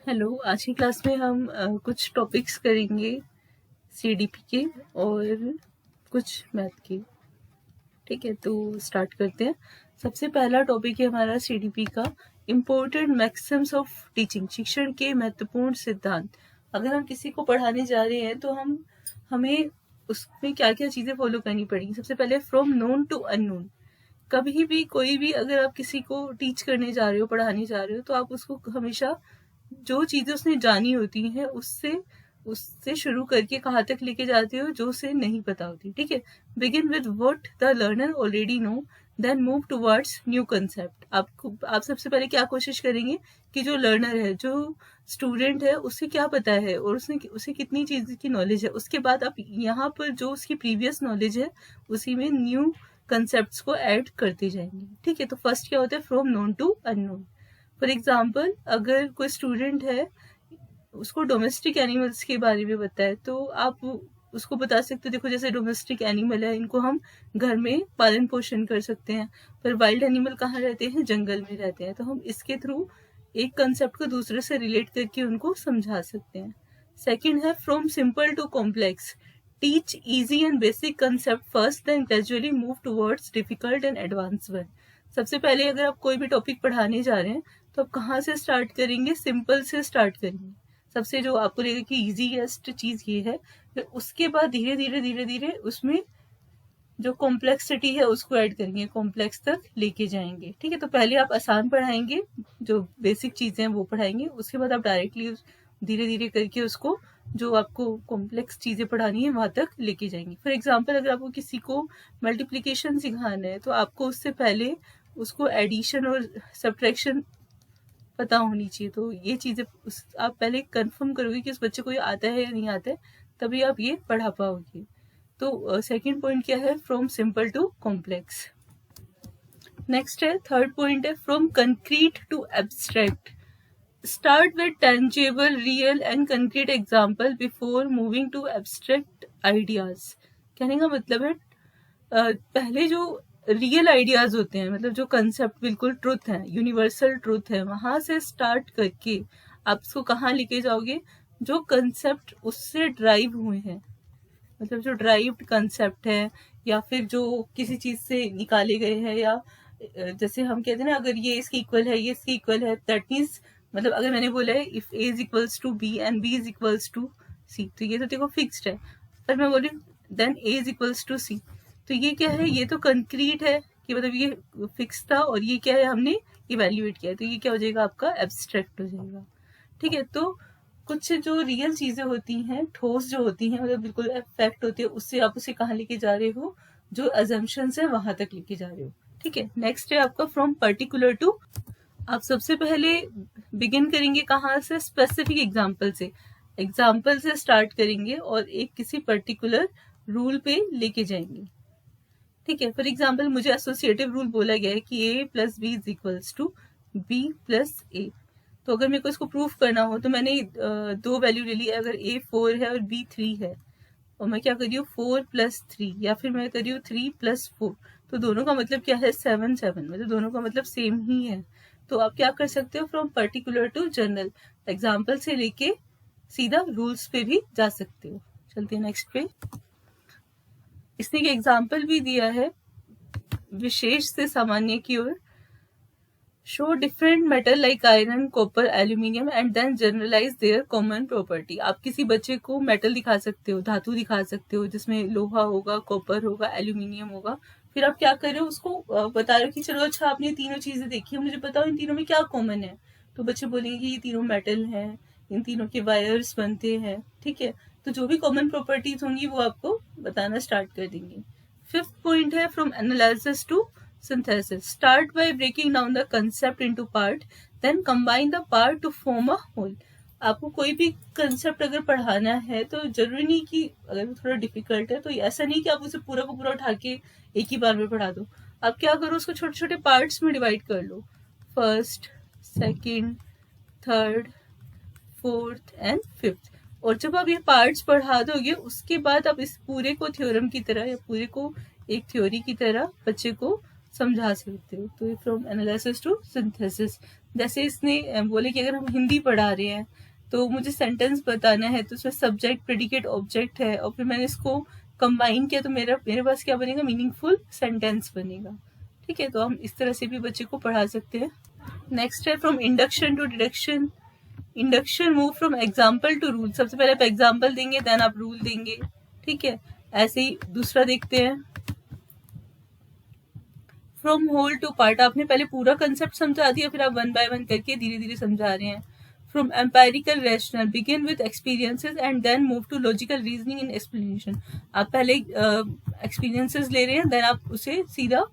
Hello, आज की class में हम कुछ टॉपिक्स करेंगे सीडीपी के और कुछ मैथ के। ठीक है, तो स्टार्ट करते हैं। सबसे पहला टॉपिक है हमारा सीडीपी का इम्पोर्टेंट मैक्सिम्स ऑफ टीचिंग, शिक्षण के महत्वपूर्ण सिद्धांत। अगर हम किसी को पढ़ाने जा रहे हैं तो हमें उसमें क्या क्या चीज़ें फॉलो करनी पड़ेंगी। सबसे पहले फ्रॉम नोन टू अननोन। कभी भी कोई भी अगर आप किसी को टीच करने जा रहे हो, पढ़ाने जा रहे हो, तो आप उसको हमेशा जो चीजें उसने जानी होती हैं उससे उससे शुरू करके कहाँ तक लेके जाते हो जो उसे नहीं पता होती। ठीक है, begin with what the learner already know, then move towards new concept. आप सबसे पहले क्या कोशिश करेंगे कि जो लर्नर है, जो स्टूडेंट है, उसे क्या पता है और उसे कितनी चीज की नॉलेज है। उसके बाद आप यहाँ पर जो उसकी प्रीवियस नॉलेज है उसी में न्यू कंसेप्ट को ऐड करते जाएंगे। ठीक है, तो फर्स्ट क्या होता है, from known to unknown. For example, अगर कोई स्टूडेंट है, उसको डोमेस्टिक एनिमल्स के बारे में पता है, तो आप उसको बता सकते हो, देखो जैसे डोमेस्टिक एनिमल है, इनको हम घर में पालन पोषण कर सकते हैं, पर वाइल्ड एनिमल कहाँ रहते हैं, जंगल में रहते हैं। तो हम इसके थ्रू एक कंसेप्ट को दूसरे से रिलेट करके उनको समझा सकते हैं। सेकेंड है from simple to complex. Teach easy and basic concept first, then gradually move towards difficult and advance one. सबसे पहले अगर आप कोई भी टॉपिक पढ़ाने जा रहे हैं तो आप कहाँ से स्टार्ट करेंगे, सिंपल से स्टार्ट करेंगे। सबसे जो आपको लगेगा कि इजीएस्ट चीज ये है, फिर उसके बाद धीरे धीरे धीरे धीरे उसमें जो कॉम्प्लेक्सिटी है उसको ऐड करेंगे, कॉम्प्लेक्स तक लेके जाएंगे। ठीक है, तो पहले आप आसान पढ़ाएंगे, जो बेसिक चीजें हैं वो पढ़ाएंगे, उसके बाद आप डायरेक्टली धीरे धीरे करके उसको जो आपको कॉम्प्लेक्स चीजें पढ़ानी है वहां तक लेके जाएंगे। फॉर एग्जाम्पल, अगर आपको किसी को मल्टीप्लीकेशन सिखाना है तो आपको उससे पहले उसको एडिशन और सब्ट्रैक्शन पता होनी चाहिए। तो ये चीजें आप पहले कंफर्म करोगे कि उस बच्चे को ये आता है या नहीं आता है, तभी आप ये पढ़ा पाओगे। तो सेकंड पॉइंट क्या है, from simple to complex. Next है थर्ड पॉइंट है from concrete to abstract. Start with tangible, real and concrete example before moving to abstract ideas. कहने का मतलब है पहले जो रियल आइडियाज होते हैं, मतलब जो कंसेप्ट बिल्कुल ट्रुथ है, यूनिवर्सल ट्रुथ है, वहां से स्टार्ट करके आप उसको कहाँ लेके जाओगे, जो कंसेप्ट उससे ड्राइव हुए हैं, मतलब जो ड्राइव्ड कंसेप्ट है या फिर जो किसी चीज से निकाले गए हैं, या जैसे हम कहते हैं ना, अगर ये इसके इक्वल है, ये इसके इक्वल है, दैट मीन्स मतलब अगर मैंने बोला है if A is equals to B and B is equals to C, तो ये तो देखो फिक्स्ड है। पर मैं बोली then A is equals to C, तो ये क्या है, ये तो कंक्रीट है कि मतलब ये फिक्स था, और ये क्या है, हमने इवेल्युएट किया, तो ये क्या हो जाएगा, आपका एब्स्ट्रैक्ट हो जाएगा। ठीक है, तो कुछ जो रियल चीजें होती हैं, ठोस जो होती हैं, मतलब बिल्कुल फैक्ट होती है, उससे आप उसे कहाँ लेके जा रहे हो, जो अजम्पशंस है वहां तक लेके जा रहे हो। ठीक है, नेक्स्ट है आपका फ्रॉम पर्टिकुलर टू। आप सबसे पहले बिगिन करेंगे कहाँ से, स्पेसिफिक एग्जाम्पल से, एग्जाम्पल से स्टार्ट करेंगे और एक किसी पर्टिकुलर रूल पे लेके जाएंगे। ठीक है, फॉर एग्जाम्पल मुझे एसोसिएटिव रूल बोला गया है कि A plus B is equals to B plus A. तो अगर मेरे को इसको प्रूफ करना हो तो मैंने दो वैल्यू ले ली, अगर ए 4 है और बी 3 है, और मैं क्या कर रही हूँ 4 + 3, या फिर मैं कर रही हूँ 3 + 4, तो दोनों का मतलब क्या है, 7 7, मतलब दोनों का मतलब सेम ही है। तो आप क्या कर सकते हो, from particular to general, example से लेके सीधा रूल्स पे भी जा सकते हो। चलते हैं नेक्स्ट पे। इसने एक एग्जाम्पल भी दिया है विशेष से सामान्य की ओर। Show different metal like iron, copper, aluminium and then generalise their common property. आप किसी बच्चे को मेटल दिखा सकते हो, धातु दिखा सकते हो, जिसमें लोहा होगा, कॉपर होगा, एल्यूमिनियम होगा, फिर आप क्या कर रहे हो, उसको बता रहे हो कि चलो अच्छा आपने तीनों चीजें देखी है, मुझे बताओ इन तीनों में क्या कॉमन है। तो बच्चे बोलेंगे कि ये तीनों मेटल है, इन तीनों के वायर्स बनते हैं। ठीक है, तो जो भी कॉमन प्रॉपर्टीज होंगी वो आपको बताना स्टार्ट कर देंगे। फिफ्थ पॉइंट है from analysis to synthesis. Start by breaking down the concept into part, then combine the part to form a whole. आपको कोई भी कंसेप्ट अगर पढ़ाना है तो जरूरी नहीं कि अगर वो थोड़ा डिफिकल्ट है तो ऐसा नहीं कि आप उसे पूरा को पूरा उठा के एक ही बार में पढ़ा दो। आप क्या करो, उसको छोटे छोटे पार्ट्स में डिवाइड कर लो, first, second, third, fourth and fifth. और जब आप ये पार्ट्स पढ़ा दोगे उसके बाद आप इस पूरे को थ्योरम की तरह या पूरे को एक थ्योरी की तरह बच्चे को समझा सकते हो। तो फ्रॉम एनालिसिस टू सिंथेसिस, जैसे इसने बोले कि अगर हम हिंदी पढ़ा रहे हैं तो मुझे सेंटेंस बताना है, तो उसमें सब्जेक्ट, प्रेडिकेट, ऑब्जेक्ट है, और फिर मैंने इसको कंबाइन किया तो मेरे पास क्या बनेगा, मीनिंगफुल सेंटेंस बनेगा। ठीक है, तो हम इस तरह से भी बच्चे को पढ़ा सकते हैं। नेक्स्ट है from induction to deduction. Induction move from example to rule. सबसे पहले आप एग्जाम्पल देंगे, देन आप रूल देंगे। ठीक है, ऐसे ही दूसरा देखते हैं, फ्रॉम होल टू पार्ट। आपने पहले पूरा कंसेप्ट समझा दिया, फिर आप वन बाय वन करके धीरे धीरे समझा रहे हैं। From empirical rational, begin with experiences and then move to logical reasoning in explanation. आप पहले एक्सपीरियंसेस ले रहे हैं, देन आप उसे सीधा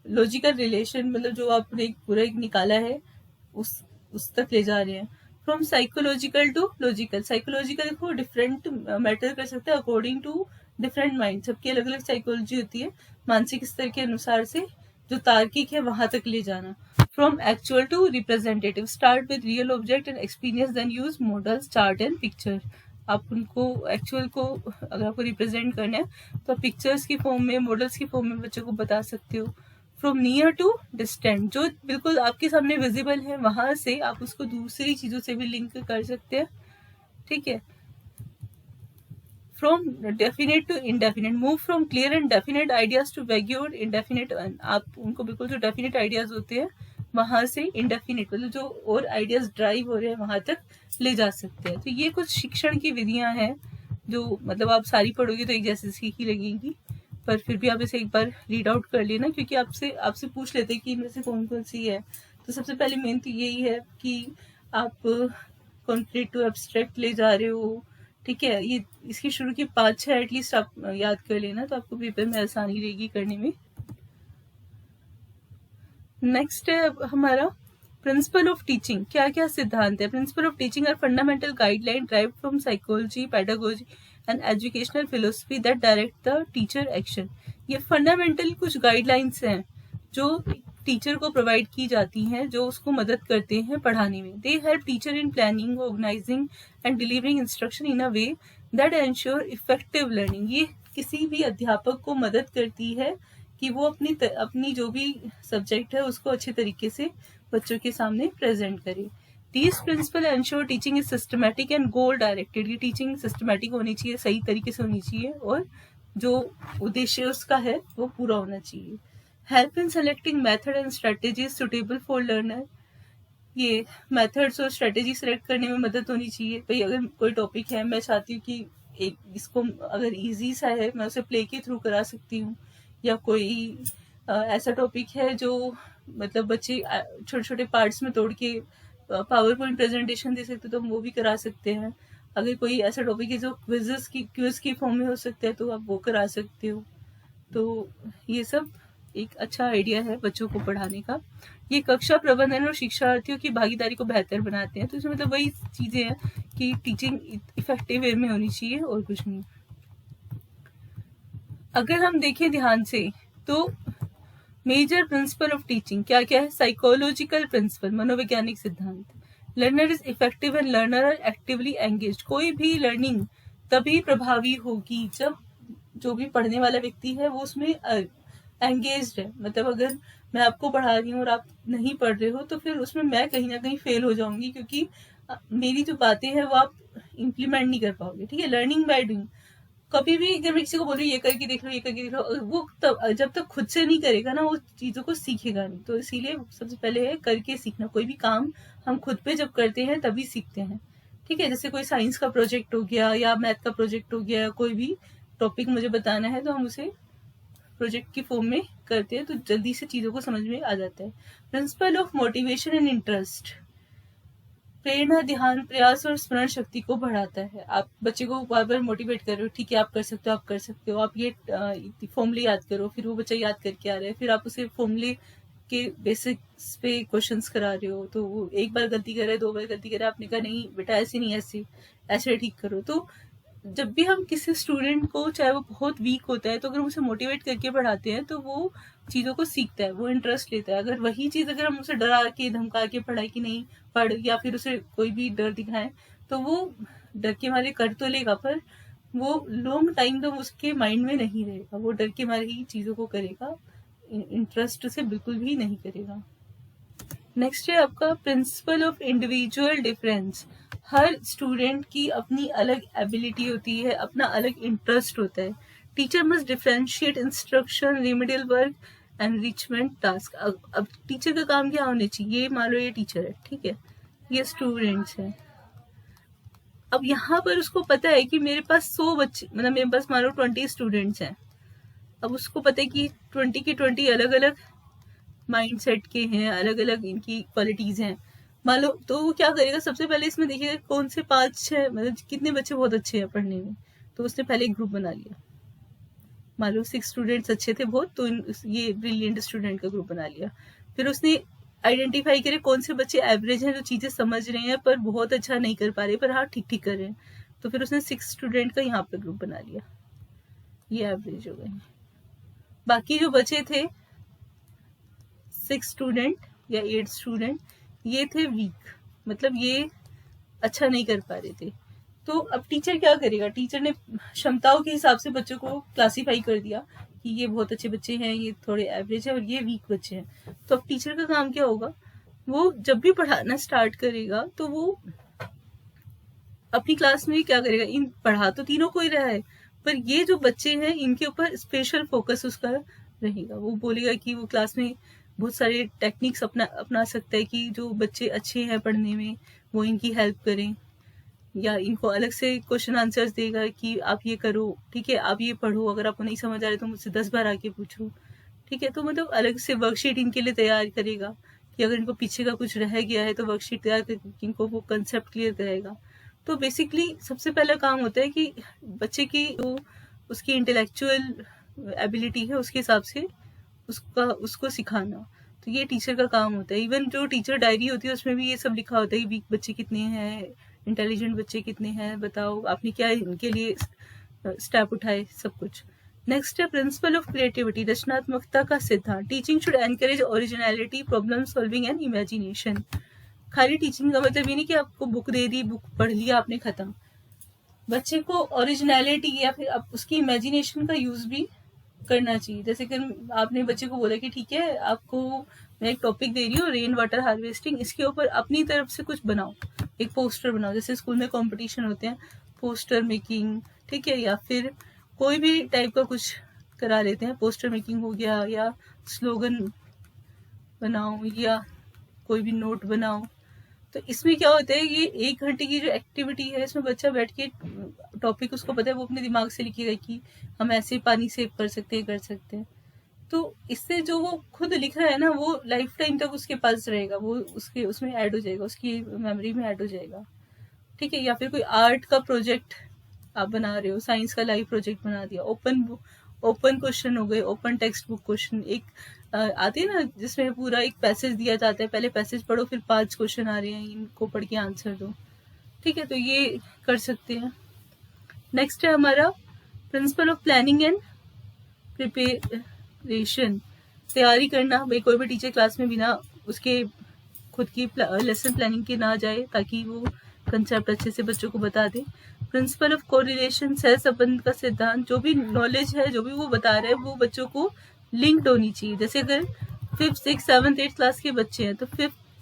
लॉजिकल रिलेशन, मतलब जो आपने पूरा एक निकाला है उस तक ले जा रहे हैं। From psychological to logical. Psychological देखो डिफरेंट मैटर कर सकते हैं अकॉर्डिंग टू डिफरेंट माइंड। सबकी अलग अलग साइकोलॉजी होती है, मानसिक स्तर के अनुसार से जो तार्किक है वहां तक ले जाना। From actual to representative, start with real object and experience, then use models, chart and picture. आप उनको एक्चुअल को अगर आपको रिप्रेजेंट करना है तो पिक्चर्स की फॉर्म में, मॉडल्स की फॉर्म में बच्चों को बता सकते हो। फ्रॉम नियर टू डिस्टेंट, जो बिल्कुल आपके सामने विजिबल है वहां से आप उसको दूसरी चीजों से भी लिंक कर सकते हैं। ठीक है, from definite to indefinite, move from clear and definite ideas to vague और इंडेफिनेट। आप उनको बिल्कुल जो डेफिनेट आइडियाज होते हैं वहां से इंडेफिनेट, मतलब जो और आइडियाज ड्राइव हो रहे हैं वहां तक ले जा सकते हैं। तो ये कुछ शिक्षण की विधियां हैं जो मतलब आप सारी पढ़ोगे तो एक जैसी सीखी लगेगी, पर फिर भी आप इसे एक बार रीड आउट कर लेना, क्योंकि आपसे पूछ लेते हैं कि इनमें से कौन कौन सी है। तो सबसे पहले मेन तो यही है कि आप कॉन्क्रीट टू एब्स्ट्रैक्ट ले जा रहे हो। ठीक है, ये इसकी शुरू की 5-6 एटलीस्ट आप याद कर लेना, तो आपको पेपर में आसानी रहेगी करने में। नेक्स्ट है हमारा प्रिंसिपल ऑफ टीचिंग। क्या क्या सिद्धांत है? Principle of teaching are fundamental guideline drive from psychology, pedagogy and educational philosophy that direct the teacher action. ये फंडामेंटल कुछ गाइडलाइंस हैं जो टीचर को प्रोवाइड की जाती हैं, जो उसको मदद करते हैं पढ़ाने में। They help teacher in planning, organizing and delivering instruction in a way that ensure effective learning. ये किसी भी अध्यापक को मदद करती है कि वो अपनी जो भी सब्जेक्ट है उसको अच्छे तरीके से बच्चों के सामने प्रेजेंट करे। These principles ensure teaching is systematic and goal directed। ये टीचिंग सिस्टमेटिक होनी चाहिए, सही तरीके से होनी चाहिए, और जो उद्देश्य उसका है वो पूरा होना चाहिए। Help in selecting method and strategies suitable for learner. ये मेथड्स और स्ट्रेटेजी सेलेक्ट करने में मदद होनी चाहिए। भाई अगर कोई टॉपिक है, मैं चाहती हूँ कि इसको अगर इजी सा है मैं उसे प्ले के थ्रू करा सकती हूँ, या कोई ऐसा टॉपिक है जो मतलब बच्चे छोटे छोटे पार्ट्स में तोड़ के पावर पॉइंट प्रेजेंटेशन दे सकते, तो हम वो भी करा सकते हैं। अगर कोई ऐसा टॉपिक है जो क्विज की फॉर्म में हो सकता है तो आप वो करा सकते हो। तो ये सब एक अच्छा आइडिया है बच्चों को पढ़ाने का। ये कक्षा प्रबंधन और शिक्षार्थियों की भागीदारी को बेहतर बनाते हैं। तो इसमें मतलब वही चीजें हैं कि टीचिंग इफेक्टिव वे में होनी चाहिए और कुछ नहीं। अगर हम देखें ध्यान से तो मेजर प्रिंसिपल ऑफ टीचिंग क्या क्या है? साइकोलॉजिकल प्रिंसिपल, मनोवैज्ञानिक सिद्धांत। Learner is effective and learner are actively engaged. कोई भी लर्निंग तभी प्रभावी होगी जब जो भी पढ़ने वाला व्यक्ति है वो उसमें एंगेज्ड है। मतलब अगर मैं आपको पढ़ा रही हूँ और आप नहीं पढ़ रहे हो तो फिर उसमें मैं कहीं ना कहीं फेल हो जाऊंगी, क्योंकि मेरी जो बातें हैं वो आप इम्प्लीमेंट नहीं कर पाओगे। ठीक है, लर्निंग बाय डूइंग। कभी भी अगर मैं किसी को बोल रही हूँ ये करके देख लो, ये करके देख लो, वो जब तक खुद से नहीं करेगा ना वो चीजों को सीखेगा नहीं। तो इसीलिए सबसे पहले है करके सीखना। कोई भी काम हम खुद पे जब करते हैं तभी सीखते हैं। ठीक है, जैसे कोई साइंस का प्रोजेक्ट हो गया या मैथ का प्रोजेक्ट हो गया, कोई भी टॉपिक मुझे बताना है तो हम उसे प्रोजेक्ट की फॉर्म में करते हैं, तो जल्दी से चीजों को समझ में आ जाता है। Principle of motivation and interest. प्रेरणा, ध्यान, प्रयास और स्मरण शक्ति को बढ़ाता है। आप बच्चे को बार बार मोटिवेट कर रहे हो, ठीक है आप कर सकते हो, आप कर सकते हो, आप ये फॉर्मूले याद करो, फिर वो बच्चा याद करके आ रहा है, फिर आप उसे फॉर्मूले के बेसिक्स पे क्वेश्चंस करा रहे हो, तो वो एक बार गलती कर रहा है, 2 बार गलती कर रहा है, आपने कहा नहीं बेटा ऐसे नहीं, ऐसे ठीक करो। तो जब भी हम किसी स्टूडेंट को, चाहे वो बहुत वीक होता है, तो अगर हम उसे मोटिवेट करके पढ़ाते हैं तो वो चीजों को सीखता है, वो इंटरेस्ट लेता है। अगर वही चीज अगर हम उसे डरा के धमका के पढ़ाई की नहीं पढ़, या फिर उसे कोई भी डर दिखाएं, तो वो डर के मारे कर तो लेगा पर वो लॉन्ग टाइम तो उसके माइंड में नहीं रहेगा, वो डर के मारे ही चीजों को करेगा, इंटरेस्ट से बिल्कुल भी नहीं करेगा। नेक्स्ट है आपका principle of individual difference. Her student की अपनी अलग एबिलिटी होती है, अपना अलग इंटरेस्ट होता है। Teacher must differentiate instruction, remedial work, enrichment task. अब टीचर का काम क्या होना चाहिए? ये मान लो ये टीचर है, ठीक है, ये स्टूडेंट्स हैं। अब यहाँ पर उसको पता है कि मेरे पास 100 बच्चे, मतलब मेरे पास मान लो 20 स्टूडेंट्स हैं। अब उसको पता है कि 20 के 20 अलग अलग माइंडसेट के हैं, अलग अलग इनकी क्वालिटीज हैं मान लो। तो वो क्या करेगा, सबसे पहले इसमें देखिएगा कौन से 5-6 मतलब कितने बच्चे बहुत अच्छे हैं पढ़ने में, तो उसने पहले एक ग्रुप बना लिया। मान लो 6 स्टूडेंट्स अच्छे थे बहुत, तो ये ब्रिलियंट स्टूडेंट का ग्रुप बना लिया। फिर उसने आइडेंटिफाई करे कौन से बच्चे एवरेज हैं, जो चीजें समझ रहे हैं पर बहुत अच्छा नहीं कर पा रहे, पर हाँ ठीक ठीक कर रहे हैं, तो फिर उसने 6 स्टूडेंट का यहाँ पे ग्रुप बना लिया, ये एवरेज हो गए। बाकी जो बचे थे 6 स्टूडेंट या 8 स्टूडेंट, ये थे वीक, मतलब ये अच्छा नहीं कर पा रहे थे। तो अब टीचर क्या करेगा, टीचर ने क्षमताओं के हिसाब से बच्चों को क्लासीफाई कर दिया कि ये बहुत अच्छे बच्चे हैं, ये थोड़े एवरेज है और ये वीक बच्चे हैं। तो अब टीचर का काम क्या होगा, वो जब भी पढ़ाना स्टार्ट करेगा तो वो अपनी क्लास में क्या करेगा, इन पढ़ा तो तीनों को ही रहा है, पर ये जो बच्चे हैं इनके ऊपर स्पेशल फोकस उसका रहेगा। वो बोलेगा कि वो क्लास में बहुत सारे टेक्निक्स अपना सकता है कि जो बच्चे अच्छे हैं पढ़ने में वो इनकी हेल्प करें, या इनको अलग से क्वेश्चन आंसर्स देगा कि आप ये करो, ठीक है, आप ये पढ़ो, अगर आपको नहीं समझ आ रहा तो मुझसे 10 बार आके पूछो, ठीक है। तो मतलब अलग से वर्कशीट इनके लिए तैयार करेगा कि अगर इनको पीछे का कुछ रह गया है तो वर्कशीट तैयार करके इनको वो कंसेप्ट क्लियर कराएगा। तो बेसिकली सबसे पहला काम होता है कि बच्चे की जो उसकी इंटेलेक्चुअल एबिलिटी है उसके हिसाब से उसको सिखाना, तो ये टीचर का काम होता है। इवन जो टीचर डायरी होती है उसमें भी ये सब लिखा होता है, वीक बच्चे कितने हैं, इंटेलिजेंट बच्चे कितने हैं, बताओ आपने क्या इनके लिए स्टेप उठाए, सब कुछ। नेक्स्ट है प्रिंसिपल ऑफ क्रिएटिविटी, रचनात्मकता का सिद्धांत। Teaching should encourage originality, problem solving and imagination. खाली टीचिंग का मतलब ये नहीं कि आपको बुक दे दी, बुक पढ़ लिया आपने, खत्म। बच्चे को ओरिजिनलिटी या फिर आप उसकी इमेजिनेशन का यूज भी करना चाहिए। जैसे कि आपने बच्चे को बोला कि ठीक है आपको मैं एक टॉपिक दे रही हूँ रेन वाटर हार्वेस्टिंग, इसके ऊपर अपनी तरफ से कुछ बनाओ, एक पोस्टर बनाओ। जैसे स्कूल में कंपटीशन होते हैं पोस्टर मेकिंग, ठीक है, या फिर कोई भी टाइप का कुछ करा लेते हैं, पोस्टर मेकिंग हो गया, या स्लोगन बनाओ, या कोई भी नोट बनाओ। तो इसमें क्या होता है, ये 1 घंटे की जो एक्टिविटी है इसमें बच्चा बैठ के टॉपिक उसको पता है, वो अपने दिमाग से लिखेगा कि हम ऐसे पानी सेव कर सकते हैं। तो इससे जो वो खुद लिख रहा है ना, वो लाइफ टाइम तक उसके पास रहेगा, वो उसके उसमें ऐड हो जाएगा, उसकी मेमोरी में ऐड हो जाएगा, ठीक है। या फिर कोई आर्ट का प्रोजेक्ट आप बना रहे हो, साइंस का लाइव प्रोजेक्ट बना दिया, ओपन क्वेश्चन हो गए, ओपन टेक्स्ट बुक क्वेश्चन। एक आते हैं ना जिसमें पूरा एक पैसेज दिया जाता है, पहले पैसेज पढ़ो फिर 5 क्वेश्चन आ रहे हैं, इनको पढ़ के आंसर दो, ठीक है, तो ये कर सकते हैं। नेक्स्ट है हमारा principle of planning and preparation, तैयारी करना। भाई कोई भी टीचर क्लास में बिना उसके खुद की लेसन प्लानिंग के ना जाए, ताकि वो कंसेप्ट अच्छे से बच्चों को बता दे। प्रिंसिपल ऑफ कोरिलेशन, सह संबंध का सिद्धांत। जो भी नॉलेज है, जो भी वो बता रहे हैं, वो बच्चों को लिंक्ड होनी चाहिए। जैसे अगर 5th 6th 7th 8th class के बच्चे हैं, तो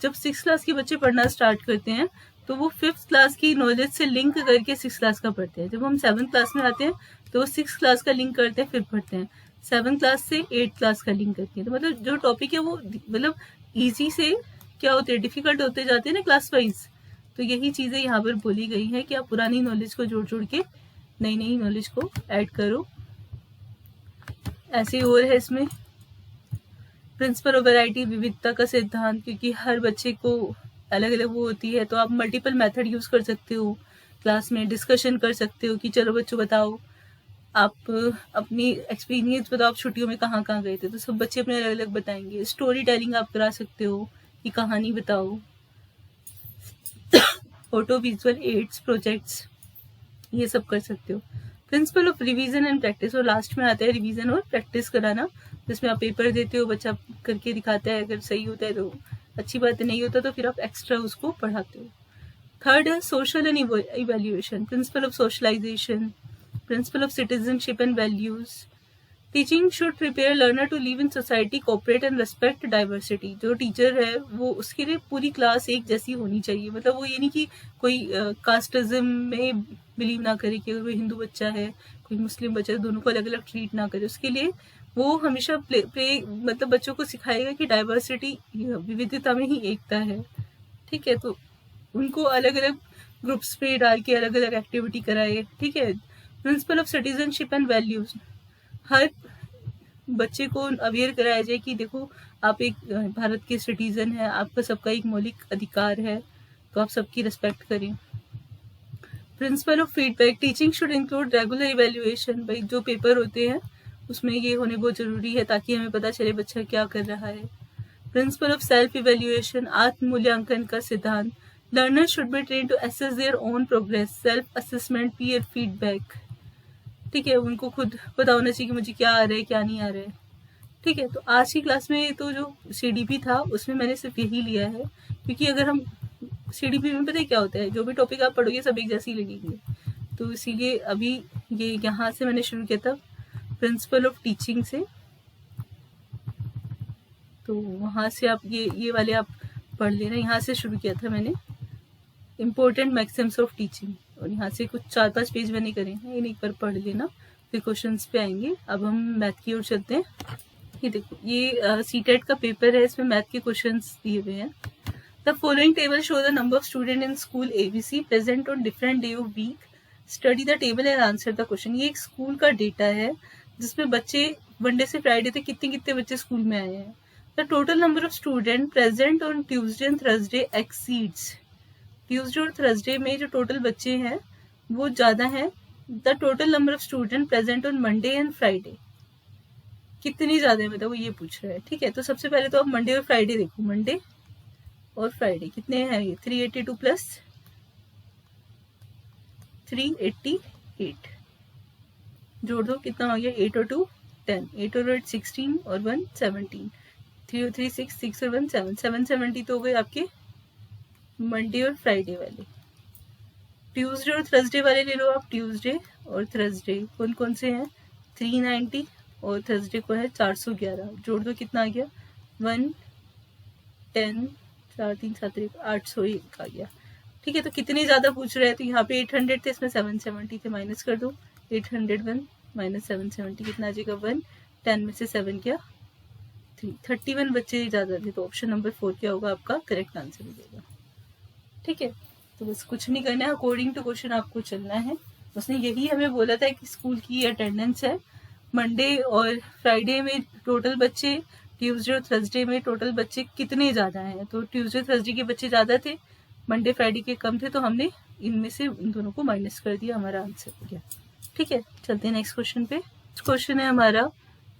जब 6th क्लास के बच्चे पढ़ना स्टार्ट करते हैं तो वो 5th क्लास की नॉलेज से लिंक करके 6th क्लास का पढ़ते हैं। जब हम 7th क्लास में आते हैं तो वो 6th क्लास का लिंक करते हैं, फिर पढ़ते हैं 7th क्लास से 8th क्लास का लिंक करते हैं। तो मतलब जो टॉपिक है वो मतलब ईजी से क्या होते हैं, डिफिकल्ट होते जाते हैं ना क्लास वाइज। तो यही चीजें यहाँ पर बोली गई है कि आप पुरानी नॉलेज को जोड़ जोड़ के नई नॉलेज को ऐड करो। ऐसे और है इसमें प्रिंसिपल ऑफ वैरायटी, विविधता का सिद्धांत, क्योंकि हर बच्चे को अलग अलग वो होती है, तो आप मल्टीपल मेथड यूज कर सकते हो। क्लास में डिस्कशन कर सकते हो कि चलो बच्चों बताओ आप अपनी एक्सपीरियंस बताओ, आप छुट्टियों में कहाँ कहाँ गए थे, तो सब बच्चे अपने अलग अलग बताएंगे। स्टोरी टेलिंग आप करा सकते हो कि कहानी बताओ। ऑटो विजुअल एड्स प्रोजेक्ट्स, ये सब कर सकते हो। Principle of revision and practice, और लास्ट में आता है रिवीजन और प्रैक्टिस कराना, जिसमें आप पेपर देते हो, बच्चा करके दिखाता है, अगर सही होता है तो अच्छी बात है, नहीं होता तो फिर आप एक्स्ट्रा उसको पढ़ाते हो। थर्ड है social and evaluation, principle of socialization, principle of citizenship and values, teaching should prepare learner to live in society, cooperate and respect diversity. जो टीचर है वो उसके लिए पूरी क्लास एक जैसी होनी चाहिए, मतलब वो ये नहीं कि कोई कास्टिज्म में बिलीव ना करे कि अगर कोई हिंदू बच्चा है कोई मुस्लिम बच्चा है दोनों को अलग अलग ट्रीट ना करे। उसके लिए वो हमेशा मतलब बच्चों को सिखाएगा कि डाइवर्सिटी, विविधता में ही एकता है। ठीक है, तो उनको अलग अलग ग्रुप्स पे डाल के अलग अलग एक्टिविटी कराए। ठीक है, principle of citizenship and values, हर बच्चे को अवेयर कराया जाए कि देखो आप एक भारत के सिटीजन है, आपका सबका एक मौलिक अधिकार है, तो आप सबकी रिस्पेक्ट करें। Principle of feedback, teaching should include regular evaluation. भाई जो पेपर होते हैं उसमें ये होने बहुत जरूरी है ताकि हमें पता चले बच्चा क्या कर रहा है। प्रिंसिपल ऑफ सेल्फ इवेल्युएशन, आत्म मूल्यांकन का सिद्धांत। Learner should be train to assess their own progress, self assessment, peer feedback. ठीक है, उनको खुद पता होना चाहिए कि मुझे क्या आ रहा है क्या नहीं आ रहा है। ठीक है, तो आज की क्लास में तो जो CDP था उसमें मैंने सिर्फ यही लिया है, क्योंकि अगर हम CDP में पता है क्या होता है, जो भी टॉपिक आप पढ़ोगे सब एक जैसे ही लगेंगे, तो इसीलिए अभी ये यहाँ से मैंने शुरू किया था प्रिंसिपल ऑफ टीचिंग से। तो वहाँ से आप ये वाले आप पढ़ लेना, यहाँ से शुरू किया था मैंने इम्पोर्टेंट मैक्सिम्स ऑफ टीचिंग, और यहाँ से कुछ 4-5 पेज मैंने करे हैं, इन एक बार पढ़ लेना, फिर क्वेश्चंस पे आएंगे। अब हम मैथ की ओर चलते हैं। ये देखो, ये CTET का पेपर है, इसमें मैथ के क्वेश्चंस दिए हुए हैं। The following table show the number of student in school ABC present on different day of week, study the table and answer the question. ये एक स्कूल का डेटा है जिसमें बच्चे मंडे से फ्राइडे तक कितने कितने बच्चे स्कूल में आए हैं। The total number of student present on Tuesday and Thursday exceeds, Tuesday और थर्सडे में जो टोटल बच्चे हैं वो ज्यादा है the total number of student present on Monday and Friday, कितनी ज्यादा है मतलब वो ये पूछ रहा है। ठीक है, तो सबसे पहले तो आप मंडे और फ्राइडे देखो, मंडे और फ्राइडे कितने हैं, ये 382 प्लस 388, जोड़ दो कितना हो गया, 8 और 2 10, 8 और 8 16 और 1 17, 3 और 3 6, 6 और 1 7, 770 तो हो गए आपके मंडे और फ्राइडे वाले। ट्यूसडे और थर्सडे वाले ले लो आप, ट्यूसडे और थर्सडे कौन कौन से हैं, 390 और थर्सडे को है 411, जोड़ दो कितना आ गया, 1 10 4 3 7 1 801 आ गया। ठीक है, तो कितने ज्यादा पूछ रहे हैं, तो यहाँ पे 800 थे, इसमें 770 थे, माइनस कर दो, 801 माइनस 770 कितना आ जाएगा, 1 10 में से 7 क्या 3, 31 बच्चे ज्यादा थे, तो ऑप्शन नंबर 4 क्या होगा आपका करेक्ट आंसर मिलेगा। ठीक है, तो बस कुछ नहीं करना है, अकॉर्डिंग टू क्वेश्चन आपको चलना है। उसने यही हमें बोला था कि स्कूल की अटेंडेंस है, मंडे और फ्राइडे में टोटल बच्चे, ट्यूसडे और थर्सडे में टोटल बच्चे कितने ज्यादा हैं, तो ट्यूसडे थर्सडे के बच्चे ज्यादा थे, मंडे फ्राइडे के कम थे, तो हमने इनमें से इन दोनों को माइनस कर दिया, हमारा आंसर हो गया। ठीक है, चलते हैं नेक्स्ट क्वेश्चन पे। क्वेश्चन है हमारा,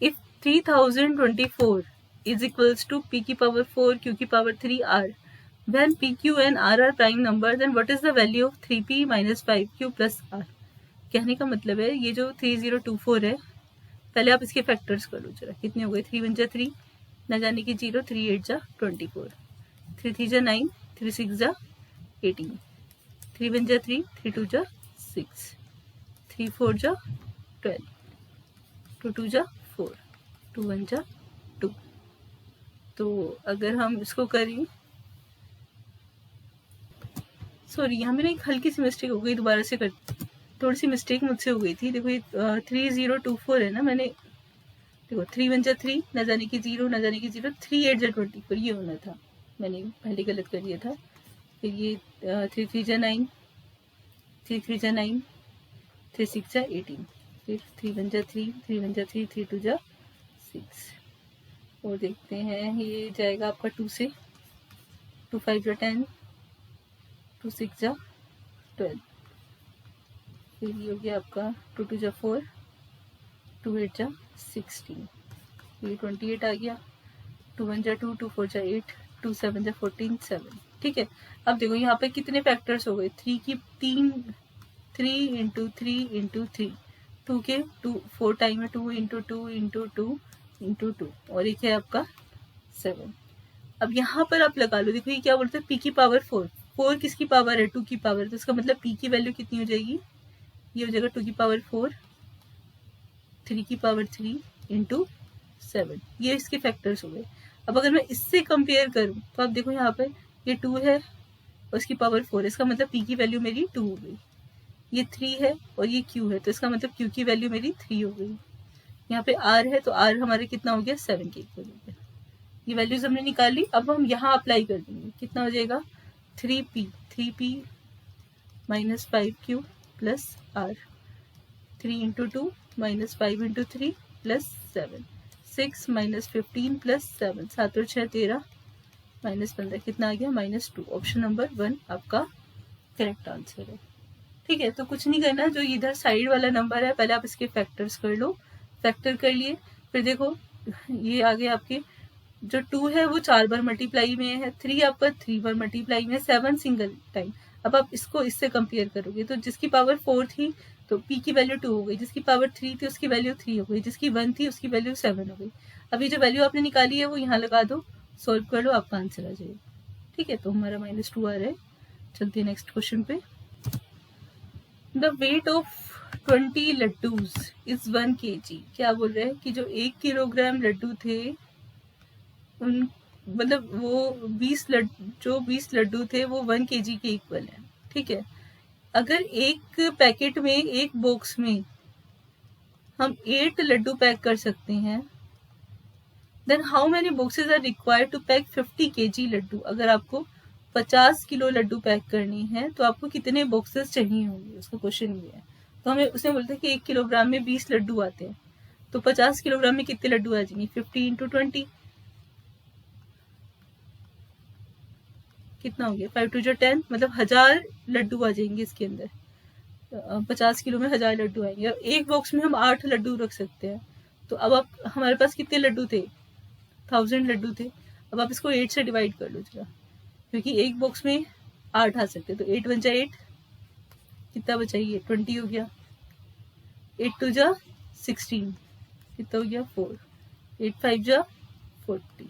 if 3024 is equals to p की पावर 4 q की power 3 r, when p, q and r are prime number, then what is the value of 3p minus 5q plus r। कहने का मतलब है ये जो 3024 है, पहले आप इसके फैक्टर्स कर लो जरा, कितने हो गए, 3 1 जा 3, न जाने की 0, 3 8 जा 24, 3 3 जा 9, 3 6 जा 18, 3 1 जा 3, 3 2 जा 6, 3 4 जा 12, 2 2 जा 4, 2 1 जा 2। तो अगर हम इसको करें, सॉरी यहाँ में ना एक हल्की सी मिस्टेक हो गई, दोबारा से कर, थोड़ी सी मिस्टेक मुझसे हो गई थी। देखो ये 3024 है ना, मैंने देखो 3 1 जा 3, न जाने की 0, न जाने की 0, 3 8 जा 24, ये होना था, मैंने पहले गलत कर दिया था। फिर ये 3 3 जा 9, 3 3 जा 9, 3 6 जा 18, फिर 3 1 जा 3, 3 1 जा 3, 3 2 जा 6, और देखते हैं ये जाएगा आपका 2 से, 2 5 जा 10, 2 6 जा 12, फिर ये हो गया आपका 2 2 जा 4, 2 8 जा 16, ये 28 आ गया, 2 1 जा 2, 2 4 जा 8, 2 7 जा 14 7। ठीक है, अब देखो यहाँ पे कितने फैक्टर्स हो गए, 3 की 3 इंटू 3 इंटू 3, 2 के 2 4 टाइम है, 2 इंटू 2 इंटू 2 इंटू 2, और एक है आपका 7। अब यहाँ पर आप लगा लो, देखो ये क्या बोलते हैं, p की पावर 4, 4 किसकी पावर है, 2 की पावर, तो इसका मतलब p की वैल्यू कितनी हो जाएगी, ये हो जाएगा 2 की पावर 4, 3 की पावर 3 इंटू 7, ये इसके फैक्टर्स हो गए। अब अगर मैं इससे कंपेयर करूं तो आप देखो यहाँ पर ये 2 है और इसकी पावर 4, इसका मतलब p की वैल्यू मेरी 2 हो गई। ये 3 है और ये q है, तो इसका मतलब q की वैल्यू मेरी 3 हो गई। यहाँ पे r है तो r हमारे कितना हो गया, 7 के इक्वल हो गया। ये वैल्यूज हमने निकाल ली। अब हम यहाँ अप्लाई कर देंगे, कितना हो जाएगा 3p minus 5q plus r, 3 into 2 minus 5 into 3 plus 7, 6 minus 15 plus 7, 7 और 6 13 माइनस 15, कितना आ गया -2। ऑप्शन नंबर 1 आपका करेक्ट आंसर है। ठीक है, तो कुछ नहीं करना, जो इधर साइड वाला नंबर है पहले आप इसके फैक्टर्स कर लो। फैक्टर कर लिए, फिर देखो ये आगे आपके जो 2 है वो 4 बार मल्टीप्लाई में है, 3 आपका 3 बार मल्टीप्लाई में, 7 सिंगल टाइम। अब आप इसको इससे कंपेयर करोगे तो जिसकी पावर 4 थी तो p की वैल्यू 2 हो गई, जिसकी पावर 3 थी उसकी वैल्यू 3 हो गई, जिसकी 1 थी उसकी वैल्यू 7 हो गई। अभी जो वैल्यू आपने निकाली है वो यहाँ लगा दो, सॉल्व कर लो, आपका आंसर आ जाएगा। ठीक है, तो हमारा -2 आ रहा है। चलते हैं नेक्स्ट क्वेश्चन पे। The weight of 20 laddoos is 1 kg। क्या बोल रहे हैं कि जो 1 किलोग्राम लड्डू थे उन मतलब वो 20 लड्डू थे वो 1 kg के इक्वल है। ठीक है, अगर एक पैकेट में, एक बॉक्स में हम 8 लड्डू पैक कर सकते हैं, then how many boxes are required to pack 50 kg laddu. अगर आपको 50 किलो लड्डू पैक करनी है तो आपको कितने बॉक्सेस चाहिए होंगे, उसका क्वेश्चन ये है। तो हमें उसने बोलते हैं कि 1 किलोग्राम में 20 लड्डू आते हैं, तो 50 किलोग्राम में कितने लड्डू आ जाएंगे, 50 इंटू 20, कितना हो गया, 5 टू 10, मतलब 1000 लड्डू आ जाएंगे इसके अंदर। 50 किलो में 1000 लड्डू आएंगे। और एक बॉक्स में हम 8 लड्डू रख सकते हैं, तो अब आप हमारे पास कितने लड्डू थे, 1000 लड्डू थे। अब आप इसको 8 से डिवाइड कर लो जरा, क्योंकि एक बॉक्स में 8 आ सकते, तो 8 × 8 कितना बचाइए, 20 हो गया, 8 2 × 16 कितना हो गया, 4, 8 5 × 40,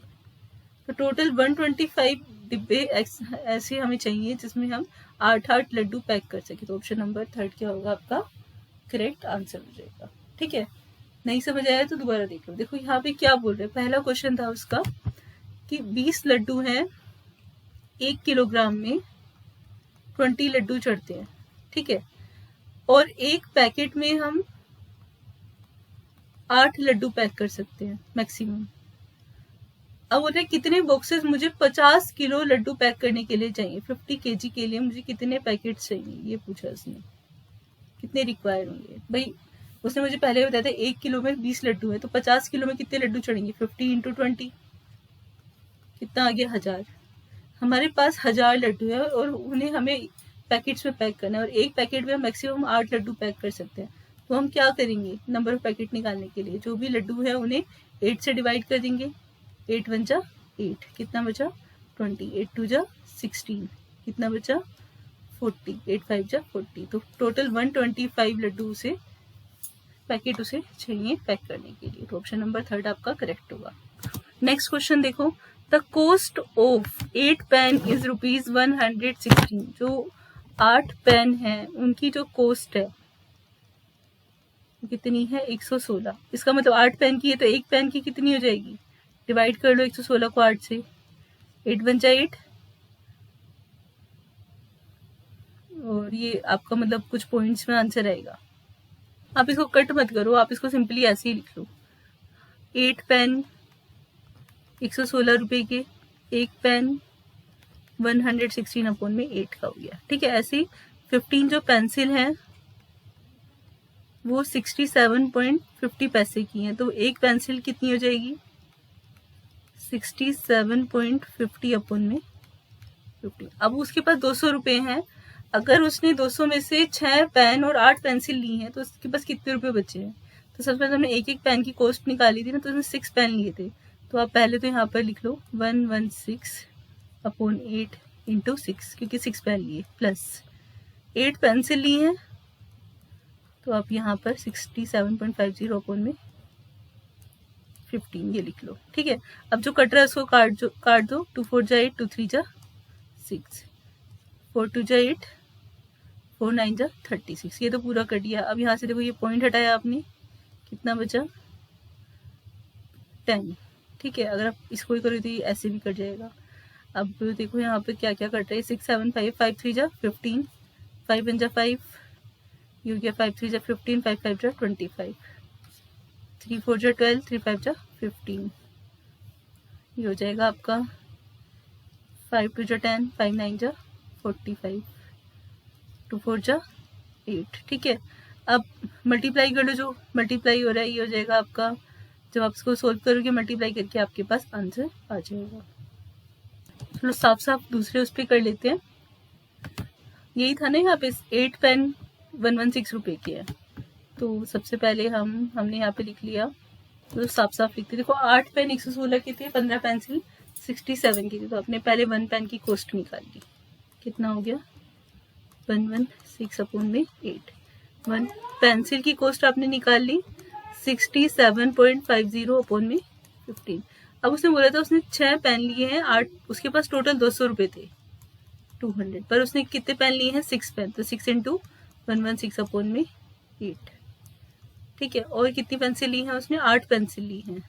तो टोटल 125 डिब्बे ऐसे हमें चाहिए जिसमें हम 8 लड्डू पैक कर सके। तो ऑप्शन नंबर 3 क्या होगा आपका करेक्ट आंसर हो जाएगा। ठीक है, नहीं समझ आया तो दोबारा देख लो। देखो यहाँ पे क्या बोल रहे हैं, पहला क्वेश्चन था उसका कि 20 लड्डू हैं, 1 किलोग्राम में 20 लड्डू चढ़ते हैं। ठीक है, और एक पैकेट में हम 8 लड्डू पैक कर सकते हैं मैक्सिमम। अब बोल रहे कितने बॉक्सेस मुझे 50 किलो लड्डू पैक करने के लिए चाहिए, 50 kg के लिए मुझे कितने पैकेट चाहिए, ये पूछा उसने, कितने रिक्वायर होंगे। भाई उसने मुझे पहले बताया था 1 किलो में 20 लड्डू है, तो 50 किलो में कितने लड्डू चढ़ेंगे, 50 इंटू 20 कितना आ गया, 1000। हमारे पास 1000 लड्डू है और उन्हें हमें पैकेट्स में पैक करना है, और एक पैकेट में मैक्सिमम 8 लड्डू पैक कर सकते हैं। तो हम क्या करेंगे, नंबर ऑफ पैकेट निकालने के लिए जो भी लड्डू है उन्हें 8 से डिवाइड कर देंगे, 8 1 × 8 कितना बचा, 20, 8 2 × 16 कितना बचा, 40, 8 5 × 40, तो टोटल 125 लड्डू से पैकेट उसे चाहिए पैक करने के लिए। तो ऑप्शन नंबर 3 आपका करेक्ट होगा। नेक्स्ट क्वेश्चन देखो, the cost of 8 pen is ₹116। जो 8 पेन है उनकी जो कॉस्ट है कितनी है, 116। इसका मतलब 8 पेन की है तो एक पेन की कितनी हो जाएगी, डिवाइड कर लो 116 को 8 से, 8 1 × 8, और ये आपका मतलब कुछ पॉइंट्स में आंसर आएगा। आप इसको कट मत करो, आप इसको सिंपली ऐसे ही लिख लो, 8 पेन 116 रुपए के, एक पेन 116/8 का हो गया। ठीक है, ऐसे ही 15 जो पेंसिल हैं वो 67.50 पैसे की हैं, तो एक पेंसिल कितनी हो जाएगी, 67.50/50। अब उसके पास 200 रुपए हैं, अगर उसने 200 में से 6 पेन और 8 पेंसिल ली हैं तो उसके पास कितने रुपए बचे हैं। तो सबसे पहले हमने एक एक पेन की कॉस्ट निकाली थी ना, तो उसने 6 पेन लिए थे, तो आप पहले तो यहाँ पर लिख लो 116/8 × 6, क्योंकि 6 पेन लिए, प्लस 8 पेंसिल ली हैं तो आप यहाँ पर 67.50/15 ये लिख लो। ठीक है, अब जो कट रहा है उसको काट दो, 2 4 × 8, 2 3 × 6, 4 2 × 8, 4 9 × 36, ये तो पूरा कट गया। अब यहाँ से देखो ये पॉइंट हटाया आपने, कितना बचा, 10। ठीक है, अगर आप इसको ही करो तो ऐसे भी कट जाएगा। अब देखो यहाँ पे क्या क्या कट रहा है, 6 7 5, 5 3 जा 15, 5 1 जा 5, ये हो गया 5 3 जा 15, 5 5 जा 25, 3 4 जा 12, 3 5 जा 15, ये हो जाएगा आपका 5 2 जा 10, 5 9 जा 45, 2 4 जा 8। ठीक है, अब मल्टीप्लाई कर लो, जो मल्टीप्लाई हो रहा है ये हो जाएगा आपका, जब आप इसको सोल्व करोगे मल्टीप्लाई करके आपके पास आंसर आ जाएगा। चलो साफ साफ दूसरे उस पर कर लेते हैं। यही था ना यहाँ पे 8 पेन 116 रुपए की है, तो सबसे पहले हमने यहाँ पे लिख लिया, तो साफ साफ लिखते, देखो 8 पेन 116 की थी, 15 पेंसिल 67 की थी, तो आपने पहले 1 पेन की कॉस्ट निकाल ली, कितना हो गया 116 अपॉन में 8। 1 पेंसिल की कॉस्ट आपने निकाल ली 67.50 अपॉन में 15। अब उसने बोला था उसने 6 पेन लिए हैं, 8, उसके पास टोटल 200 रुपए थे 200, पर उसने कितने पेन लिए हैं 6 पेन, तो 6 इंटू 116 अपॉन में 8। ठीक है, और कितनी पेंसिल ली हैं उसने, 8 पेंसिल ली हैं,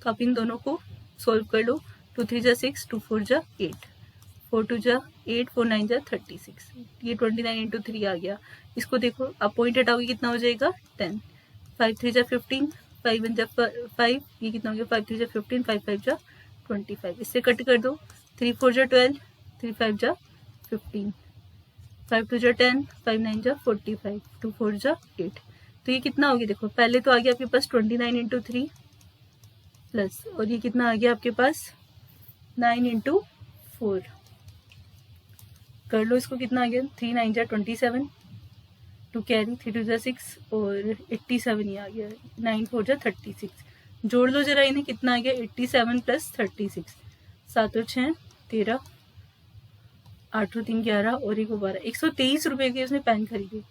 तो आप इन दोनों को सोल्व कर लो। 2 3 जा 6, 2 4 जा 8, 4 2 जा 8, 4 9 जा 36, ये 29 इंटू 3 आ गया। इसको देखो आप पॉइंट हटाओगे कितना हो जाएगा 10, 5 3 जा 15, 5 1 जा 5, ये कितना हो गया 5 3 जा 15, 5 5 जा 25, इससे कट कर दो, 3 4 जा 12, 3 5 जा 15, 5 2 जा 10, 5 9 जा 45, 2 4 जा 8, तो ये कितना हो गया, देखो पहले तो आ गया आपके पास 29 इंटू 3 प्लस, और ये कितना आ गया आपके पास 9 इंटू 4, कर लो इसको, कितना आ गया 3 9 जा 27, 2 कैरी 3 2 जा 6 और 87 ही आ गया, 9 4 जा 36, जोड़ लो जरा इन्हें, कितना आ गया 87 प्लस 36, 7 और 6 13, 8 और 3 11 और 1 12, 123 रुपए के उसने पेन खरीदे,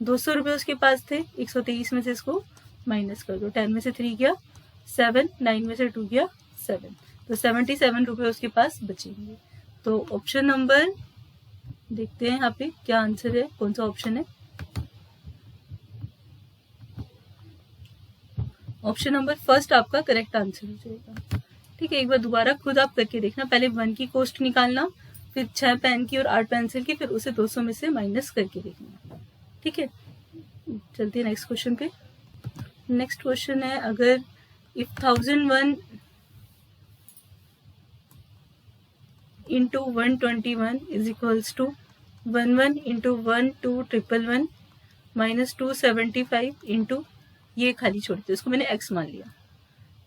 200 रुपए उसके पास थे, 123 में से इसको माइनस कर दो, 10 में से 3 गया 7, 9 में से 2 गया 7, तो 77 रुपए उसके पास बचेंगे। तो ऑप्शन नंबर देखते हैं यहाँ पे क्या आंसर है, कौन सा ऑप्शन है, ऑप्शन नंबर फर्स्ट आपका करेक्ट आंसर हो जाएगा। ठीक है, एक बार दोबारा खुद आप करके देखना, पहले 1 की कॉस्ट निकालना, फिर 6 पेन की और 8 पेंसिल की, फिर उसे 200 में से माइनस करके देखना। ठीक है, चलते हैं नेक्स्ट क्वेश्चन पे। नेक्स्ट क्वेश्चन है, अगर if 1001 into 121 is equals to 11 into 1211 minus 275 into, ये खाली छोड़ते इसको मैंने x मान लिया।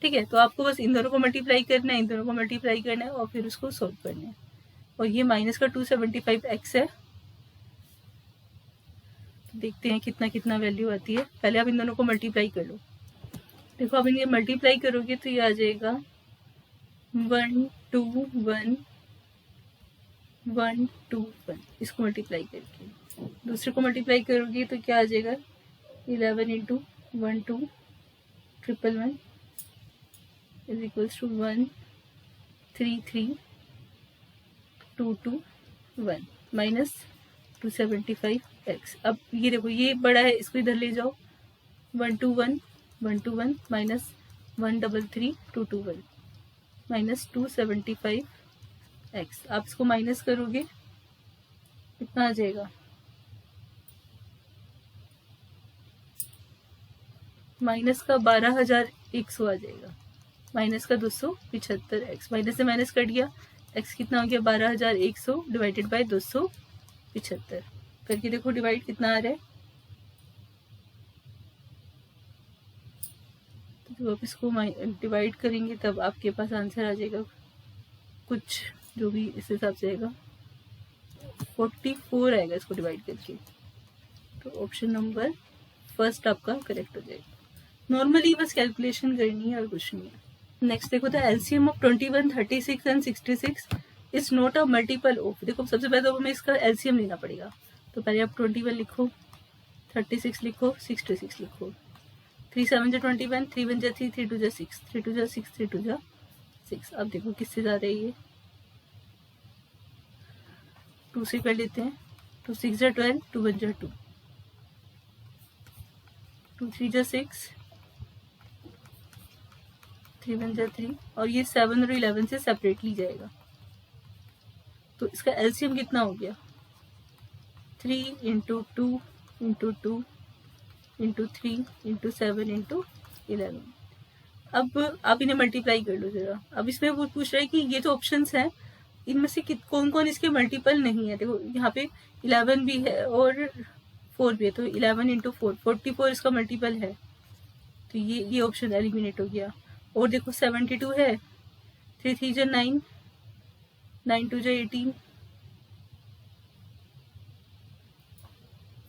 ठीक है, तो आपको बस इन दोनों को मल्टीप्लाई करना है, इन दोनों को मल्टीप्लाई करना है और फिर उसको सोल्व करना है, और ये माइनस का 275 x है, तो देखते हैं कितना कितना वैल्यू आती है। पहले आप इन दोनों को मल्टीप्लाई कर लो, देखो आप इनके मल्टीप्लाई करोगे तो ये आ जाएगा 1 2 1 1 2 1, इसको मल्टीप्लाई करके दूसरे को मल्टीप्लाई करोगे तो क्या आ जाएगा 11 into 1 2 111 is equals to 1 3 3 2 2 1 minus 275 x। अब ये देखो ये बड़ा है, इसको इधर ले जाओ, 1 2 1 1 2 1 माइनस 1 3 3 2 2 1 माइनस 275 x। आप इसको माइनस करोगे कितना आ जाएगा, माइनस का 12,100 आ जाएगा, माइनस का 275 x, माइनस से माइनस कट गया, x कितना हो गया 12,100 डिवाइडेड बाय 275, करके देखो डिवाइड कितना आ रहा है, तो जब आप इसको डिवाइड करेंगे तब आपके पास आंसर आ जाएगा कुछ जो भी इस हिसाब से आएगा 44 आएगा इसको डिवाइड करके, तो ऑप्शन नंबर फर्स्ट आपका करेक्ट हो जाएगा। नॉर्मली बस कैलकुलेशन करनी है और कुछ नहीं है। नेक्स्ट देखो, the LCM of 21 36 and 66 is not a multiple of. देखो सबसे पहले तो हमें इसका एलसीएम लेना पड़ेगा, तो पहले आप 21 लिखो, 36 लिखो, 66 लिखो, 3 7 जा 21, 3 1 जा 3, 3 2 जा 6, 3 2 जा 6, 3 2 जा 6। अब देखो किससे ज्यादा है ये, 2 से कर लेते हैं, 2 6 जा 12, 2 1 जा 2, 2 3 जा 6, 3 1 जा 3, और ये 7 और 11 से सेपरेटली जाएगा। तो इसका एलसीएम कितना हो गया, 3 into 2 into 2 into 3 into 7 into 11। अब आप इन्हें मल्टीप्लाई कर लो जरा। अब इसमें वो पूछ रहा है कि ये जो ऑप्शंस हैं इनमें से कौन कौन इसके मल्टीपल नहीं है। देखो यहाँ पे 11 भी है और 4 भी है, तो 11 इंटू 4 44 इसका मल्टीपल है, तो ये ऑप्शन एलिमिनेट हो गया। और देखो 72 है, 3 3 जा 9, 9 2 जा 18,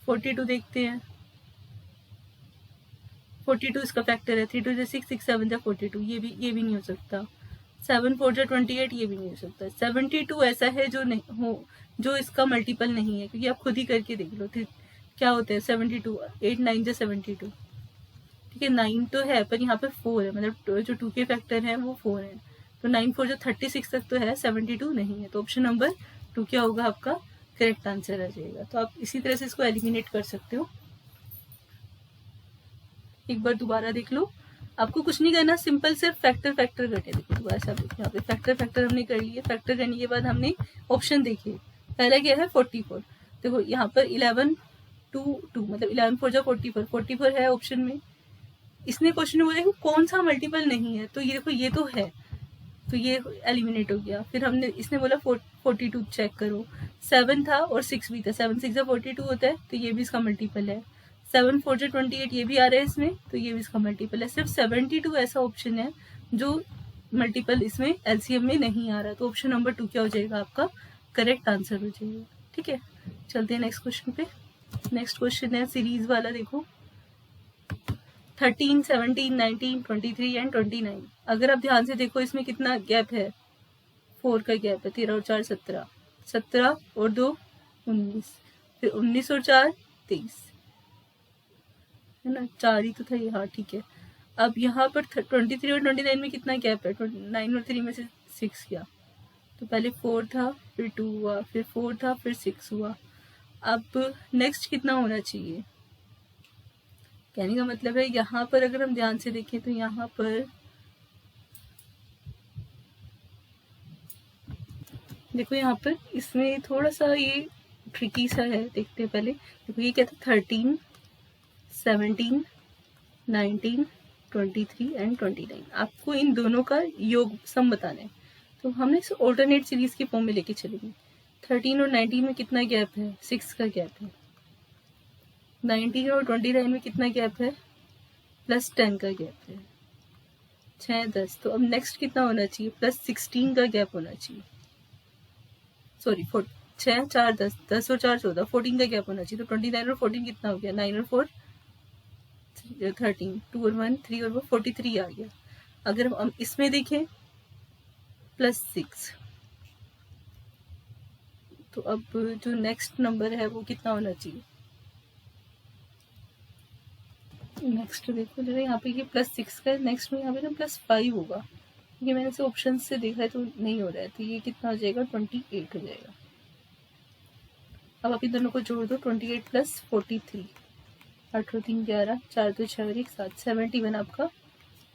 42 देखते हैं, 42 इसका फैक्टर है, 3 2 जा 6, 6 7 जा 42, ये भी नहीं हो सकता। 7 4 जा 28, ये भी नहीं हो सकता। 72 ऐसा है जो नहीं हो, जो इसका मल्टीपल नहीं है, क्योंकि आप खुद ही करके देख लो क्या होता है। 72 8 9 जा 72, ठीक है। 9 तो है पर यहाँ पे 4 है, मतलब जो 2 के फैक्टर हैं वो 4 है, तो 9 4 जो 36 तक तो है, 72 नहीं है। तो ऑप्शन नंबर 2 क्या होगा आपका करेक्ट आंसर आ जाएगा। तो आप इसी तरह से इसको एलिमिनेट कर सकते हो। एक बार दोबारा देख लो, आपको कुछ नहीं करना, सिंपल सिर्फ फैक्टर करके देखो। दोबारा से आप देखो, यहाँ पे फैक्टर हमने कर लिए। फैक्टर करने के बाद हमने ऑप्शन देखे, पहला क्या है 44। देखो यहाँ पर 11 2 2, मतलब 11 4 जा 44, 44 है ऑप्शन में। इसने क्वेश्चन में बोला कि कौन सा मल्टीपल नहीं है, तो ये देखो ये तो है, तो ये एलिमिनेट हो गया। फिर हमने इसने बोला 42 चेक करो, 7 था और 6 भी था, 7 6 जा 42 होता है, तो ये भी इसका मल्टीपल है। 7 4 जा 28, ये भी आ रहा है इसमें, तो ये भी इसका मल्टीपल है। सिर्फ 72 ऐसा ऑप्शन है जो मल्टीपल इसमें एलसीएम में नहीं आ रहा, तो ऑप्शन नंबर 2 क्या हो जाएगा आपका करेक्ट आंसर हो जाएगा। ठीक है, चलते हैं नेक्स्ट क्वेश्चन पे। नेक्स्ट क्वेश्चन है सीरीज वाला। देखो 13 17 19 23 एंड 29। अगर आप ध्यान से देखो इसमें कितना गैप है, 4 का गैप है, 13 और 4 17, 17 और 2 19, फिर 19 और 4 23, है ना, 4 ही तो था ये, हाँ ठीक है। अब यहाँ पर 23 और 29 में कितना गैप है, 9 और 3 में से 6 गया, तो पहले 4 था, फिर 2 हुआ, फिर 4 था, फिर 6 हुआ। अब नेक्स्ट कितना होना चाहिए, कहने का मतलब है यहाँ पर अगर हम ध्यान से देखें तो यहाँ पर देखो, यहाँ पर इसमें थोड़ा सा ये ट्रिकी सा है, देखते हैं पहले। देखो ये क्या था, 13 17 19 23 एंड 29। आपको इन दोनों का योग सम बताना है, तो हमने इसे ऑल्टरनेट सीरीज के फॉर्म में लेके चलेंगे। 13 और 19 में कितना गैप है, 6 का गैप है। 19 और 29 में कितना गैप है, प्लस 10 का गैप है, 6 10। तो अब नेक्स्ट कितना होना चाहिए, प्लस 16 का गैप होना चाहिए, सॉरी 6 4 10, 10 और 4 14, 14 का गैप होना चाहिए। तो 29 और 14 कितना हो गया, 9 और 4 13, 2 और 1 3 और 43 आ गया। अगर हम इसमें देखें प्लस 6, तो अब जो नेक्स्ट नंबर है वो कितना होना चाहिए, नेक्स्ट देखो जरा यहाँ पे ये प्लस 6 का है, नेक्स्ट में यहाँ पे ना प्लस 5 होगा, क्योंकि मैंने इसे ऑप्शन से देखा है तो नहीं हो रहा है, तो ये कितना हो जाएगा 28 हो जाएगा। अब आप इन दोनों को जोड़ दो, 28 प्लस 43, 8 और 3 11, 4 2 6 और 1 7, 71 आपका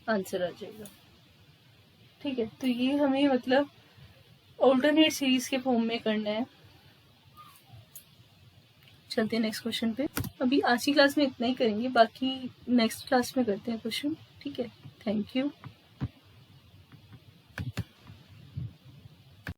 आंसर आ जाएगा। ठीक है, तो ये हमें मतलब ऑल्टरनेट सीरीज के फॉर्म में करना है। चलते हैं नेक्स्ट क्वेश्चन पे। अभी आज की क्लास में इतना ही करेंगे, बाकी नेक्स्ट क्लास में करते हैं क्वेश्चन। ठीक है, थैंक यू।